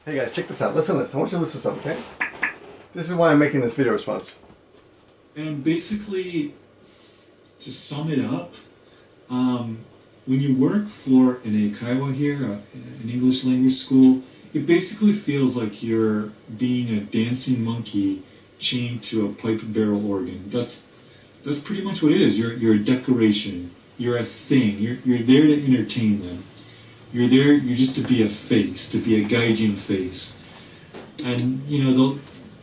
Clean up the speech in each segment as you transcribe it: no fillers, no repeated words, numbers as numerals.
Hey guys, check this out. Listen to this. I want you to listen to something, okay? This is why I'm making this video response. And basically, to sum it up, when you work for an eikaiwa here, an English language school, it basically feels like you're being a dancing monkey chained to a pipe barrel organ. That's pretty much what it is. You're a decoration. You're a thing. You're there to entertain them. You're just to be a face, to be a gaijin face. And, you know,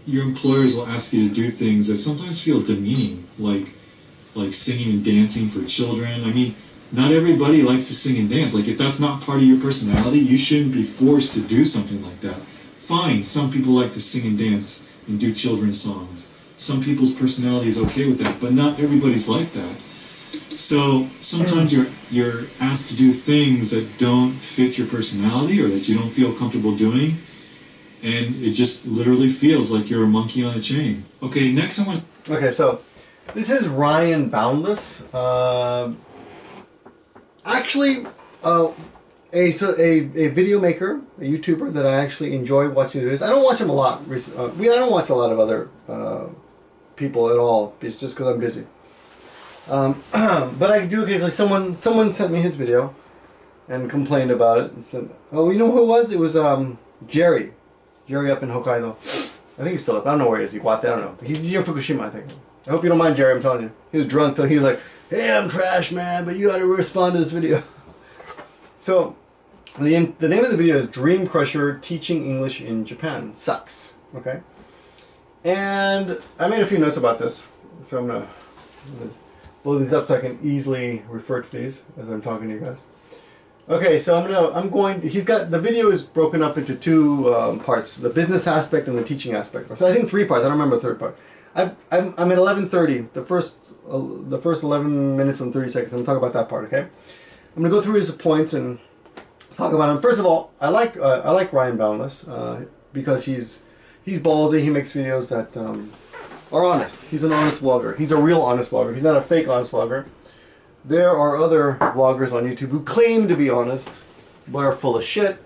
your employers will ask you to do things that sometimes feel demeaning, like singing and dancing for children. I mean, not everybody likes to sing and dance. Like, if that's not part of your personality, you shouldn't be forced to do something like that. Fine, some people like to sing and dance and do children's songs. Some people's personality is okay with that, but not everybody's like that. So sometimes you're asked to do things that don't fit your personality or that you don't feel comfortable doing, and it just literally feels like you're a monkey on a chain. Okay, next I want... Okay, so this is Ryan Boundless. Actually, a video maker, a YouTuber that I actually enjoy watching videos. I don't watch him a lot. I don't watch a lot of other people at all. It's just because I'm busy. But I do occasionally. Someone sent me his video and complained about it and said, "Oh, you know who it was? It was Jerry up in Hokkaido. I think he's still up. I don't know where he is. He Iwate, I don't know. He's here in Fukushima, I think. I hope you don't mind, Jerry. I'm telling you, he was drunk though. He was like, 'Hey, I'm trash, man, but you got to respond to this video.'" So the name of the video is Dreamcrusher Teaching English in Japan Sucks. Okay, and I made a few notes about this, so I'm gonna blow these up so I can easily refer to these as I'm talking to you guys. Okay, so he's got, the video is broken up into two parts, the business aspect and the teaching aspect. So I think 3 parts, I don't remember the third part. I'm at 11:30, the first 11 minutes and 30 seconds, I'm gonna talk about that part, okay? I'm gonna go through his points and talk about him. First of all, I like Ryan Boundless, because he's ballsy, he makes videos that are honest. He's an honest vlogger. He's a real honest vlogger. He's not a fake honest vlogger. There are other vloggers on YouTube who claim to be honest, but are full of shit.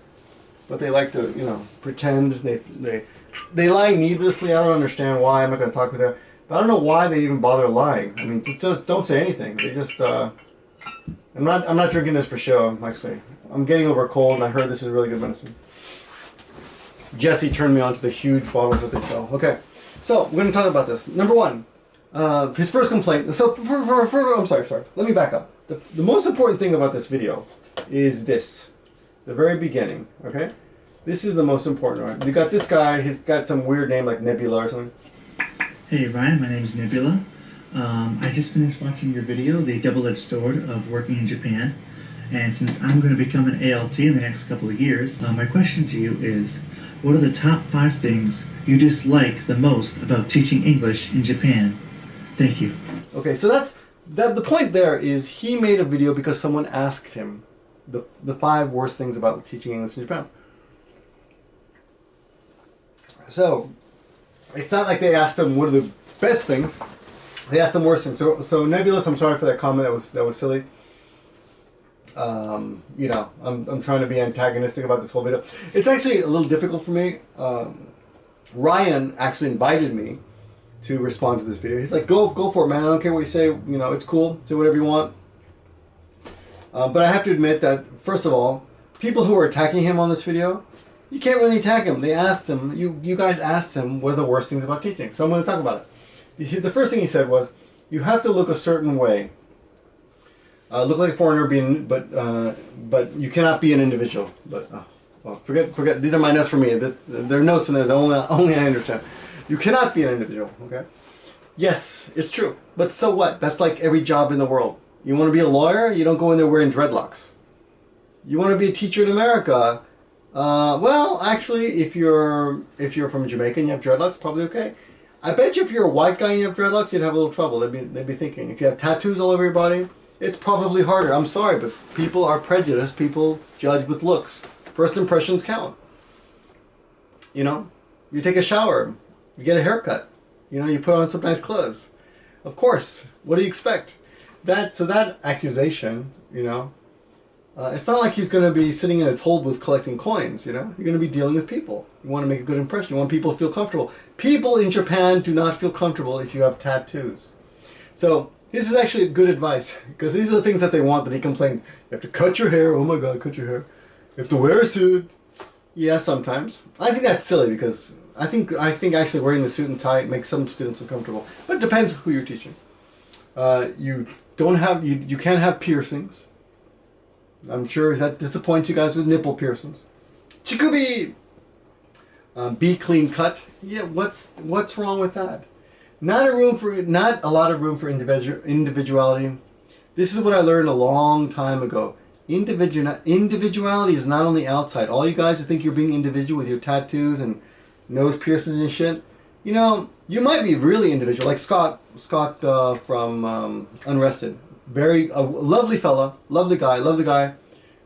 But they like to, you know, pretend. They lie needlessly. I don't understand why. I'm not going to talk with them. But I don't know why they even bother lying. I mean, just don't say anything. They just. I'm not drinking this for show. I'm getting over a cold, and I heard this is really good medicine. Jesse turned me on to the huge bottles that they sell. Okay. So, we're going to talk about this. Number one, his first complaint. So, I'm sorry. Let me back up. The most important thing about this video is this. The very beginning, okay? This is the most important one. You got this guy, he's got some weird name like Nebula or something. Hey Ryan, my name is Nebula. I just finished watching your video, The Double-Edged Sword of Working in Japan. And since I'm going to become an ALT in the next couple of years, my question to you is, what are the top 5 things you dislike the most about teaching English in Japan? Thank you. Okay, so the point there is he made a video because someone asked him the 5 worst things about teaching English in Japan. So it's not like they asked him what are the best things. They asked him worst things. So Nebulous, I'm sorry for that comment. That was silly. You know, I'm trying to be antagonistic about this whole video. It's actually a little difficult for me. Ryan actually invited me to respond to this video. He's like, go for it, man. I don't care what you say. You know, it's cool. Say whatever you want. But I have to admit that, first of all, people who are attacking him on this video, you can't really attack him. They asked him, you guys asked him what are the worst things about teaching. So I'm going to talk about it. The first thing he said was, you have to look a certain way. Look like a foreigner, but you cannot be an individual. But well, forget. These are my notes for me. There are notes in there. The only I understand. You cannot be an individual. Okay. Yes, it's true. But so what? That's like every job in the world. You want to be a lawyer? You don't go in there wearing dreadlocks. You want to be a teacher in America? Well, actually, if you're from Jamaica and you have dreadlocks, probably okay. I bet you if you're a white guy and you have dreadlocks, you'd have a little trouble. They'd be thinking. If you have tattoos all over your body, it's probably harder. I'm sorry, but people are prejudiced. People judge with looks. First impressions count. You know, you take a shower, you get a haircut, you know, you put on some nice clothes. Of course, what do you expect? So that accusation, you know, It's not like he's going to be sitting in a toll booth collecting coins, you know? You're going to be dealing with people. You want to make a good impression. You want people to feel comfortable. People in Japan do not feel comfortable if you have tattoos. So this is actually good advice, because these are the things that they want that he complains. You have to cut your hair. Oh my God, cut your hair. You have to wear a suit. Yeah, sometimes. I think that's silly, because I think actually wearing the suit and tie makes some students uncomfortable. But it depends who you're teaching. You can't have piercings. I'm sure that disappoints you guys with nipple piercings. Chikubi! Be clean cut. Yeah, what's wrong with that? Not a lot of room for individuality. This is what I learned a long time ago. Individuality is not on the outside. All you guys who think you're being individual with your tattoos and nose piercings and shit, you know, you might be really individual. Like Scott from Unrested. A lovely fella, lovely guy,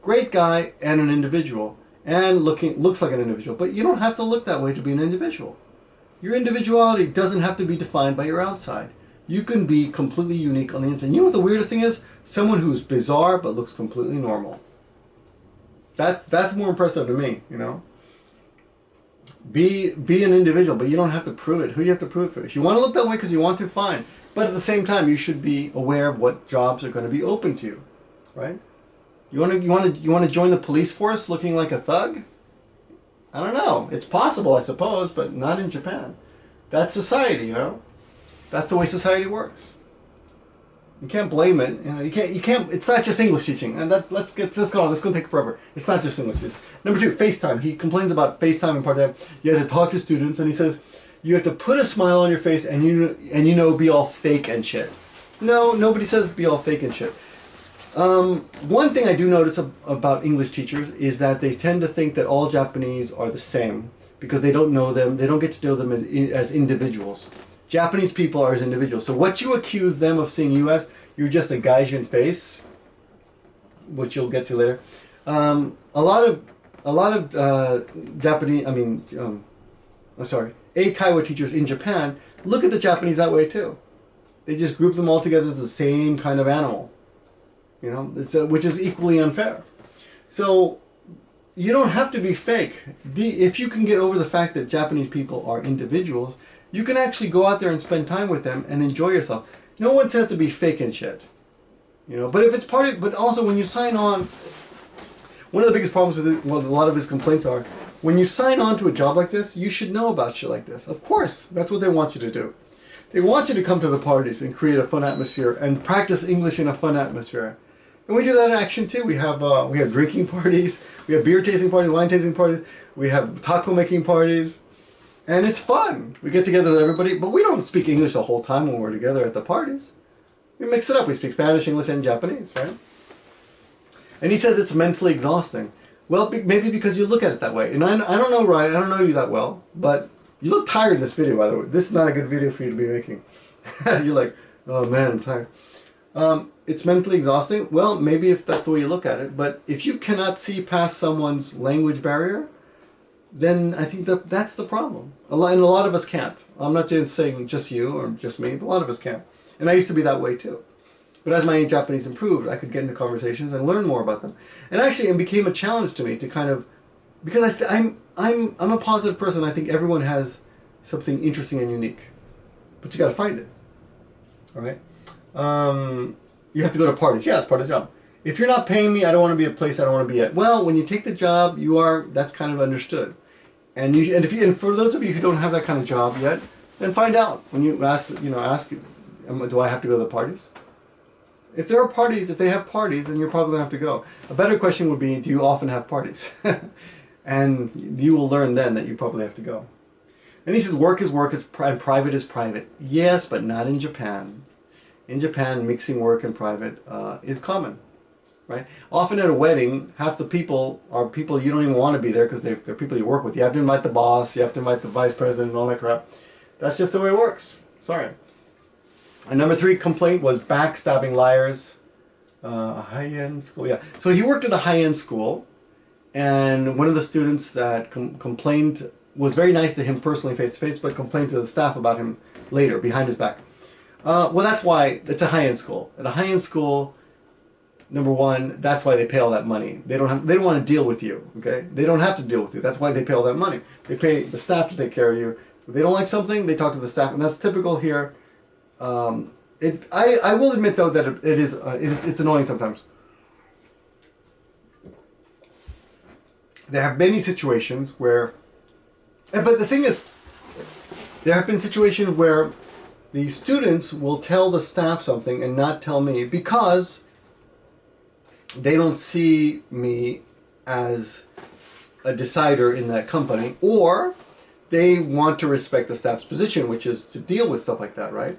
great guy, and an individual, and looks like an individual. But you don't have to look that way to be an individual. Your individuality doesn't have to be defined by your outside. You can be completely unique on the inside. You know what the weirdest thing is? Someone who's bizarre but looks completely normal. That's more impressive to me, you know? Be an individual, but you don't have to prove it. Who do you have to prove it for? If you want to look that way because you want to, fine. But at the same time, you should be aware of what jobs are going to be open to you, right? You want to join the police force looking like a thug? I don't know. It's possible, I suppose, but not in Japan. That's society, you know. That's the way society works. You can't blame it. You know, you can't. It's not just English teaching. And let's go on. This is going to take forever. It's not just English teaching. Number 2, FaceTime. He complains about FaceTime and part-time. You have to talk to students, and he says you have to put a smile on your face and be all fake and shit. No, nobody says be all fake and shit. One thing I do notice about English teachers is that they tend to think that all Japanese are the same because they don't know them. They don't get to know them as individuals. Japanese people are as individuals. So what you accuse them of seeing you as, you're just a gaijin face, which you'll get to later. A lot of Japanese, Eikaiwa teachers in Japan look at the Japanese that way too. They just group them all together as the same kind of animal, you know, which is equally unfair. So you don't have to be fake. If you can get over the fact that Japanese people are individuals, you can actually go out there and spend time with them and enjoy yourself. No one says to be fake and shit, you know. But if it's but also when you sign on, one of the biggest problems with it, well, a lot of his complaints are, when you sign on to a job like this, you should know about shit like this. Of course, that's what they want you to do. They want you to come to the parties and create a fun atmosphere and practice English in a fun atmosphere. And we do that in action too. We have drinking parties, we have beer tasting parties, wine tasting parties, we have taco making parties, and it's fun. We get together with everybody, but we don't speak English the whole time when we're together at the parties. We mix it up. We speak Spanish, English, and Japanese, right? And he says it's mentally exhausting. Well, maybe because you look at it that way. And I don't know, Ryan, I don't know you that well, but you look tired in this video, by the way. This is not a good video for you to be making. You're like, oh man, I'm tired. It's mentally exhausting. Well, maybe if that's the way you look at it. But if you cannot see past someone's language barrier, then I think that's the problem. And a lot of us can't. I'm not just saying just you or just me, but a lot of us can't. And I used to be that way too. But as my Japanese improved, I could get into conversations and learn more about them. And actually, it became a challenge to me to kind of, because I'm a positive person. I think everyone has something interesting and unique, but you got to find it. All right. You have to go to parties. Yeah, it's part of the job. If you're not paying me, I don't want to be a place I don't want to be at. Well, when you take the job, that's kind of understood. And for those of you who don't have that kind of job yet, then find out when you ask. Do I have to go to the parties? If there are parties, if they have parties, then you're probably going to have to go. A better question would be, do you often have parties? And you will learn then that you probably have to go. And he says, work is work and private is private. Yes, but not in Japan. In Japan, mixing work and private is common, right? Often at a wedding, half the people are people you don't even want to be there because they're people you work with. You have to invite the boss, you have to invite the vice president and all that crap. That's just the way it works. Sorry. And number 3 complaint was backstabbing liars. A high-end school, yeah. So he worked at a high-end school, and one of the students that complained was very nice to him personally face-to-face, but complained to the staff about him later, behind his back. Well, that's why it's a high-end school. At a high-end school, number one, that's why they pay all that money. They don't want to deal with you, okay? They don't have to deal with you. That's why they pay all that money. They pay the staff to take care of you. If they don't like something, they talk to the staff, and that's typical here. I will admit though that it's annoying sometimes. There have many situations where, but the thing is, there have been situations where the students will tell the staff something and not tell me because they don't see me as a decider in that company, or they want to respect the staff's position, which is to deal with stuff like that, right?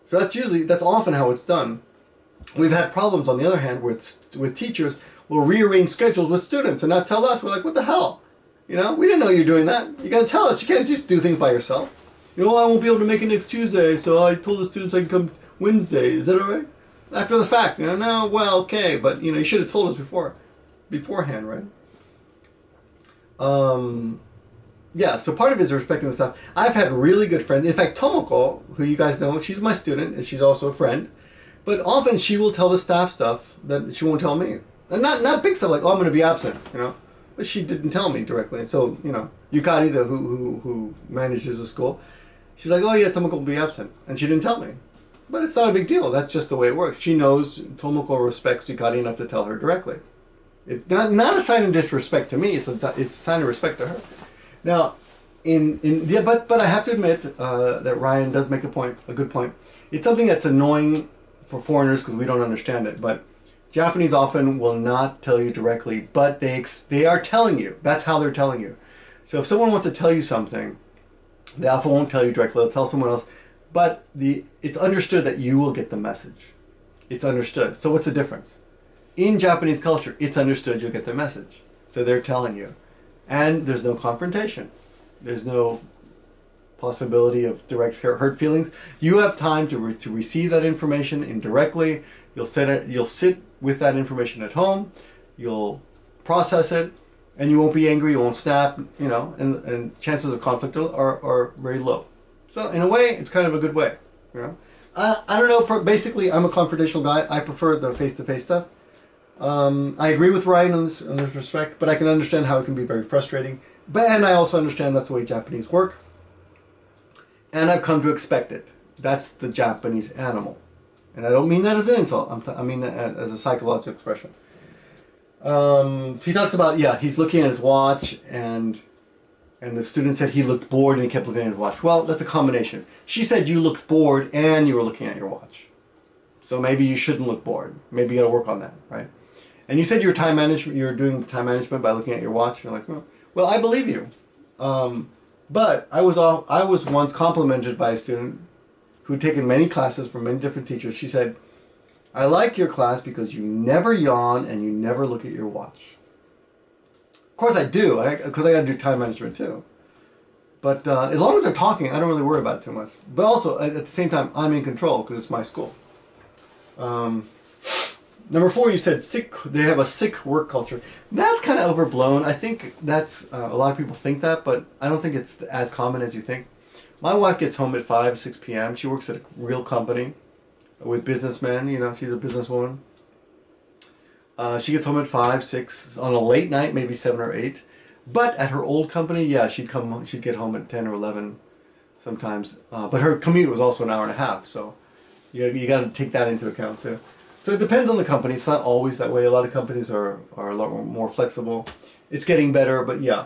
So that's often how it's done. We've had problems, on the other hand, with teachers will rearrange schedules with students and not tell us. We're like, what the hell? You know, we didn't know you were doing that. You got to tell us. You can't just do things by yourself. You know, I won't be able to make it next Tuesday, so I told the students I can come Wednesday. Is that all right? After the fact, you know, no, well, okay, but you know, you should have told us beforehand, right? Yeah, so part of it is respecting the staff. I've had really good friends. In fact, Tomoko, who you guys know, she's my student, and she's also a friend. But often she will tell the staff stuff that she won't tell me. And not big stuff like, oh, I'm going to be absent, you know. But she didn't tell me directly. And so, you know, Yukari, who manages the school, she's like, oh yeah, Tomoko will be absent. And she didn't tell me. But it's not a big deal. That's just the way it works. She knows Tomoko respects Yukari enough to tell her directly. Not a sign of disrespect to me. It's a sign of respect to her. Now, but I have to admit that Ryan does make a good point. It's something that's annoying for foreigners because we don't understand it. But Japanese often will not tell you directly, but they are telling you. That's how they're telling you. So if someone wants to tell you something, they often won't tell you directly. They'll tell someone else. But it's understood that you will get the message. It's understood. So what's the difference? In Japanese culture, it's understood you'll get the message. So they're telling you. And there's no confrontation. There's no possibility of direct hurt feelings. You have time to receive that information indirectly. You'll sit with that information at home. You'll process it, and you won't be angry. You won't snap. You know, and chances of conflict are very low. So in a way, it's kind of a good way. You know, I don't know. Basically, I'm a confrontational guy. I prefer the face-to-face stuff. I agree with Ryan in this respect, but I can understand how it can be very frustrating. And I also understand that's the way Japanese work. And I've come to expect it. That's the Japanese animal. And I don't mean that as an insult. I mean that as a psychological expression. He talks about, he's looking at his watch, and the student said he looked bored and he kept looking at his watch. Well, that's a combination. She said you looked bored and you were looking at your watch. So maybe you shouldn't look bored. Maybe you got to work on that, right? And you said you're doing time management by looking at your watch. You're like, well, I believe you. But I was once complimented by a student who'd taken many classes from many different teachers. She said, I like your class because you never yawn and you never look at your watch. Of course I do, because I got to do time management too. But as long as they're talking, I don't really worry about it too much. But also, at the same time, I'm in control because it's my school. Number 4, you said they have a sick work culture. That's kind of overblown. I think that's, a lot of people think that, but I don't think it's as common as you think. My wife gets home at 5, 6 p.m. She works at a real company with businessmen. You know, she's a businesswoman. She gets home at 5, 6, on a late night, maybe 7 or 8. But at her old company, she'd get home at 10 or 11 sometimes. But her commute was also an hour and a half, so you got to take that into account too. So it depends on the company. It's not always that way. A lot of companies are a lot more flexible. It's getting better, but yeah.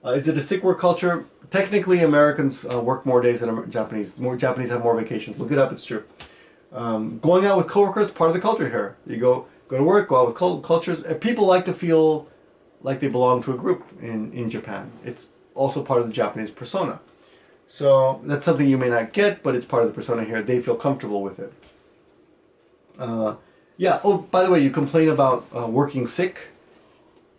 Is it a sick work culture? Technically, Americans work more days than Japanese. More Japanese have more vacations. Look it up. It's true. Going out with coworkers, part of the culture here. You go to work, go out with cultures. People like to feel like they belong to a group in Japan. It's also part of the Japanese persona. So that's something you may not get, but it's part of the persona here. They feel comfortable with it. Oh, by the way, you complain about working sick.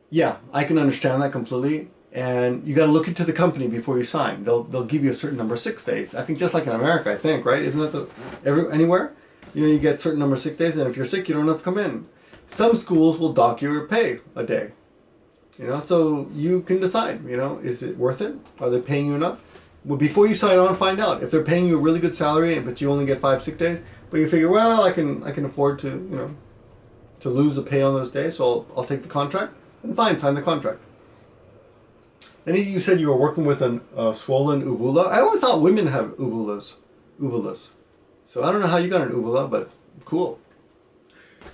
Yeah, I can understand that completely. And you got to look into the company before you sign. They'll give you a certain number of 6 days. I think just like in America, I think, right? Isn't that anywhere? You get a certain number of 6 days, and if you're sick, you don't have to come in. Some schools will dock your pay a day. So you can decide, is it worth it? Are they paying you enough? Well, before you sign on, find out. If they're paying you a really good salary, but you only get 5 sick days, but you figure, well, I can afford to, to lose the pay on those days, so I'll take the contract. And fine, sign the contract. Then you said you were working with a swollen uvula. I always thought women have uvulas. So I don't know how you got an uvula, but cool.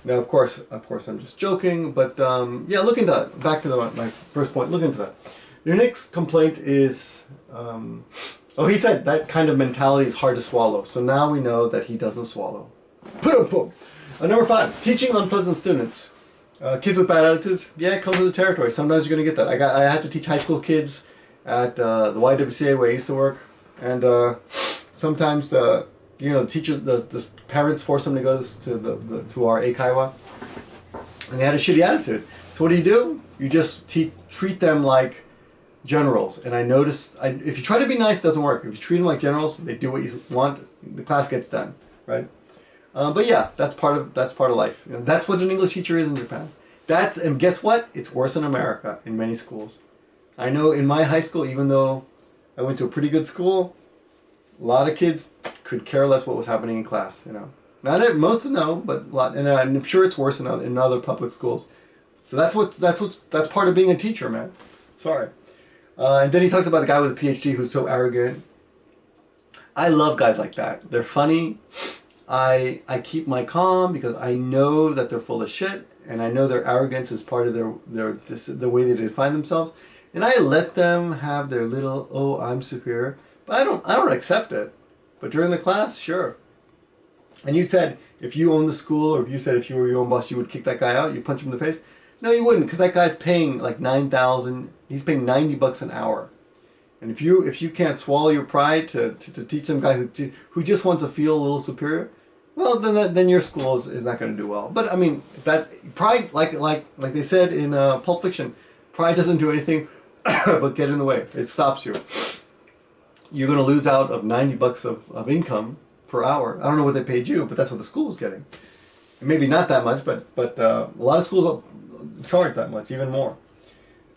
Now, of course, I'm just joking, but yeah, look into that. Back to my first point. Look into that. Your next complaint is, he said that kind of mentality is hard to swallow. So now we know that he doesn't swallow. Boom. Number 5, teaching unpleasant students. Kids with bad attitudes. Yeah, it comes with the territory. Sometimes you're gonna get that. I had to teach high school kids at the YWCA where I used to work, and sometimes the teachers, the parents force them to go to our eikaiwa, and they had a shitty attitude. So what do? You just treat them like generals. And I noticed, if you try to be nice, it doesn't work. If you treat them like generals, they do what you want. The class gets done, right? But yeah, that's part of life. And that's what an English teacher is in Japan. And guess what? It's worse in America in many schools. I know in my high school, even though I went to a pretty good school, a lot of kids could care less what was happening in class. Most know, but a lot, and I'm sure it's worse in other public schools. So that's part of being a teacher, man. Sorry. And then he talks about a guy with a PhD who's so arrogant. I love guys like that. They're funny. I keep my calm because I know that they're full of shit, and I know their arrogance is part of the way they define themselves, and I let them have their little I'm superior, but I don't accept it. But during the class, sure. And you said if you own the school, or you said if you were your own boss, you would kick that guy out, you punch him in the face. No, you wouldn't, because that guy's paying like $9,000. He's paying $90 an hour. And if you can't swallow your pride to teach some guy who just wants to feel a little superior, well, then your school is not going to do well. But I mean, that pride, like they said in Pulp Fiction, pride doesn't do anything but get in the way. It stops you. You're going to lose out of $90 of income per hour. I don't know what they paid you, but that's what the school is getting. And maybe not that much, but a lot of schools charge that much, even more.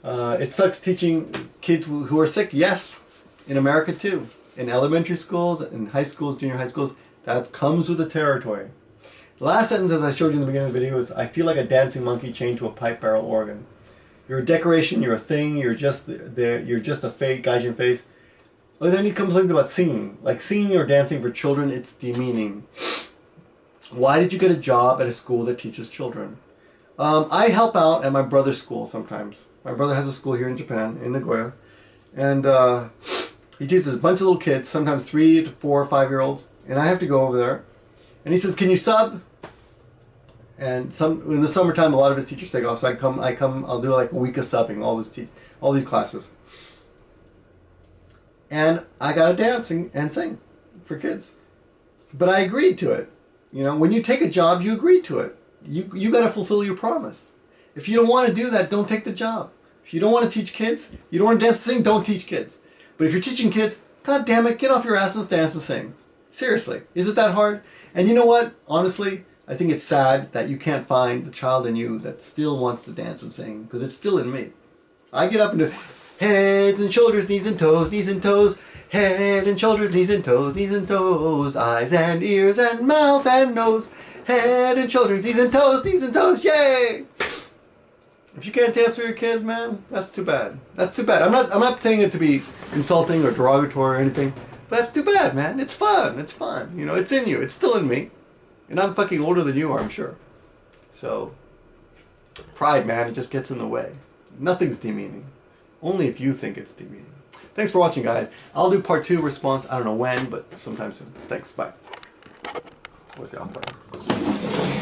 It sucks teaching kids who are sick. Yes, in America too. In elementary schools, in high schools, junior high schools, that comes with the territory. The last sentence, as I showed you in the beginning of the video, is I feel like a dancing monkey chained to a pipe barrel organ. You're a decoration, you're a thing, you're just there, you're just a fake gaijin face. But then he complains about singing. Like singing or dancing for children, it's demeaning. Why did you get a job at a school that teaches children? I help out at my brother's school sometimes. My brother has a school here in Japan, in Nagoya. And he teaches a bunch of little kids, sometimes 3 to 4 or 5 year olds. And I have to go over there. And he says, can you sub? And in the summertime, a lot of his teachers take off. So I'll do like a week of subbing, all these classes. And I got to dance and sing for kids. But I agreed to it. When you take a job, you agree to it. You got to fulfill your promise. If you don't want to do that, don't take the job. If you don't want to teach kids, you don't want to dance and sing, don't teach kids. But if you're teaching kids, God damn it, get off your ass and dance and sing. Seriously, is it that hard? And you know what? Honestly, I think it's sad that you can't find the child in you that still wants to dance and sing, because it's still in me. I get up and do heads and shoulders, knees and toes, head and shoulders, knees and toes, eyes and ears and mouth and nose, head and shoulders, knees and toes, yay! If you can't dance for your kids, man, that's too bad. That's too bad. I'm not saying it to be insulting or derogatory or anything, but that's too bad, man. It's fun. It's fun. It's in you. It's still in me. And I'm fucking older than you are, I'm sure. So, pride, man, it just gets in the way. Nothing's demeaning. Only if you think it's demeaning. Thanks for watching, guys. I'll do part 2 response. I don't know when, but sometime soon. Thanks. Bye. Where's the off button?